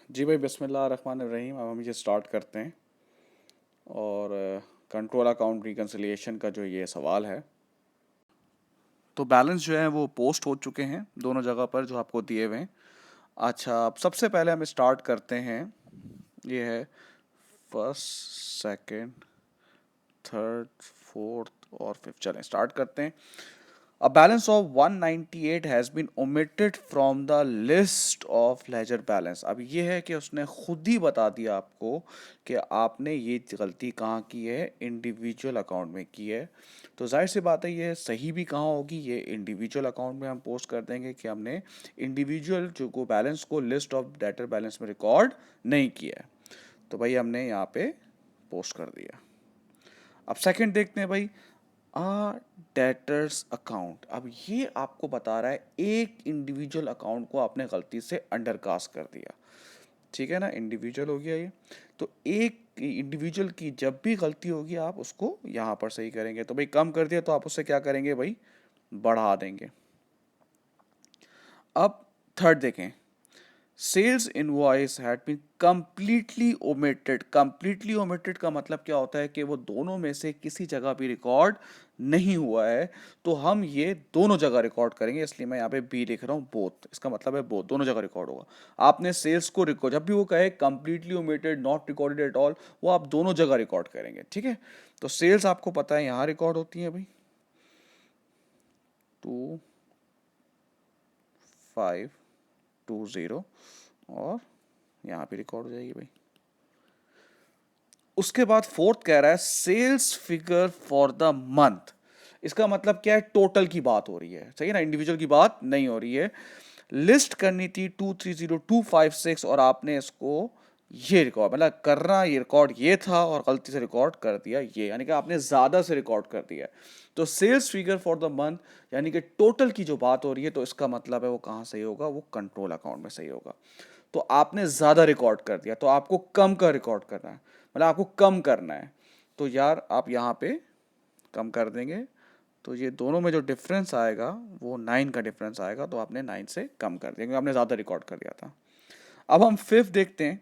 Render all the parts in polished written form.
जी भाई, बिस्मिल्लाह रहमान रहीम। अब हम ये स्टार्ट करते हैं। और कंट्रोल अकाउंट रिकन्सिलिएशन का जो ये सवाल है, तो बैलेंस जो है वो पोस्ट हो चुके हैं दोनों जगह पर जो आपको दिए हुए हैं। अच्छा, अब सबसे पहले हम स्टार्ट करते हैं। ये है फर्स्ट, सेकंड, थर्ड, फोर्थ और फिफ्थ। चलें स्टार्ट करते हैं। A balance of 198 has been omitted from the list of ledger balance। अब ये है कि उसने खुद ही बता दिया आपको कि आपने ये गलती कहाँ की है, इंडिविजुअल अकाउंट में की है। तो जाहिर सी बात है ये सही भी कहाँ होगी, ये इंडिविजुअल अकाउंट में हम पोस्ट कर देंगे कि हमने इंडिविजुअल जो को बैलेंस को लिस्ट ऑफ डेटर बैलेंस में रिकॉर्ड नहीं किया है। तो भाई हमने यहाँ पे पोस्ट कर दिया। अब सेकंड देखते हैं भाई, आ डेटर्स अकाउंट। अब ये आपको बता रहा है एक इंडिविजुअल अकाउंट को आपने गलती से अंडरकास्ट कर दिया। ठीक है ना, इंडिविजुअल हो गया ये। तो एक इंडिविजुअल की जब भी गलती होगी आप उसको यहाँ पर सही करेंगे। तो भाई कम कर दिया तो आप उससे क्या करेंगे भाई, बढ़ा देंगे। अब थर्ड देखें, sales invoice had been completely omitted. Completely omitted का मतलब क्या होता है कि वो दोनों में से किसी जगह भी रिकॉर्ड नहीं हुआ है। तो हम ये दोनों जगह रिकॉर्ड करेंगे, इसलिए मैं यहाँ पे बी लिख रहा हूँ, बोथ। इसका मतलब है बोथ, दोनों जगह रिकॉर्ड होगा। आपने सेल्स को रिकॉर्ड, जब भी वो कहे completely omitted, not recorded at all, वो आप दोनों जगह रिकॉर्ड करेंगे। ठीक है, तो सेल्स आपको पता है यहाँ रिकॉर्ड होती है भाई, 2520, और यहाँ पे रिकॉर्ड हो जाएगी भाई। उसके बाद फोर्थ कह रहा है sales figure for the month. इसका मतलब क्या है, टोटल की बात हो रही है, सही है ना, इंडिविजुअल की बात नहीं हो रही है। लिस्ट करनी थी 230256 और आपने इसको ये रिकॉर्ड, मतलब करना ये रिकॉर्ड ये था और गलती से रिकॉर्ड कर दिया ये, यानी कि आपने ज़्यादा से रिकॉर्ड कर दिया। तो sales figure for the month यानी कि टोटल की जो बात हो रही है, तो इसका मतलब है वो कहाँ सही होगा, वो कंट्रोल अकाउंट में सही होगा। तो आपने ज़्यादा रिकॉर्ड कर दिया, तो आपको कम का रिकॉर्ड करना है, मतलब आपको कम करना है। तो यार आप यहाँ पे कम कर देंगे, तो ये दोनों में जो डिफरेंस आएगा वो 9 का डिफरेंस आएगा। तो आपने 9 से कम कर दिया क्योंकि आपने ज़्यादा रिकॉर्ड कर दिया था। अब हम फिफ्थ देखते हैं।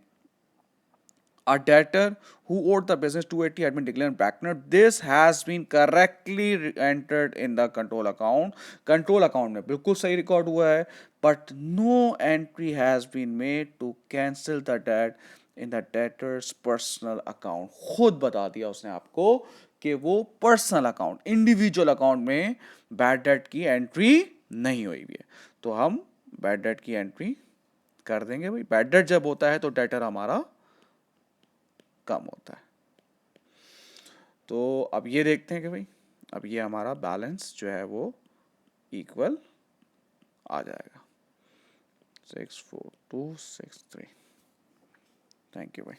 A debtor who owed the business 280 had been declared bankrupt. This has been correctly entered in the control account. Control account में बिल्कुल सही रिकॉर्ड हुआ है, but no entry has been made to cancel the debt in the debtor's personal account। खुद बता दिया उसने आपको कि वो पर्सनल अकाउंट, इंडिविजुअल अकाउंट में बैड डेट की एंट्री नहीं हुई है। तो हम बैड डेट की एंट्री कर देंगे भाई। बैड डेट जब होता है तो डेटर हमारा कम होता है। तो अब ये देखते हैं कि भाई अब ये हमारा बैलेंस जो है वो इक्वल आ जाएगा 6426 3। थैंक यू भाई।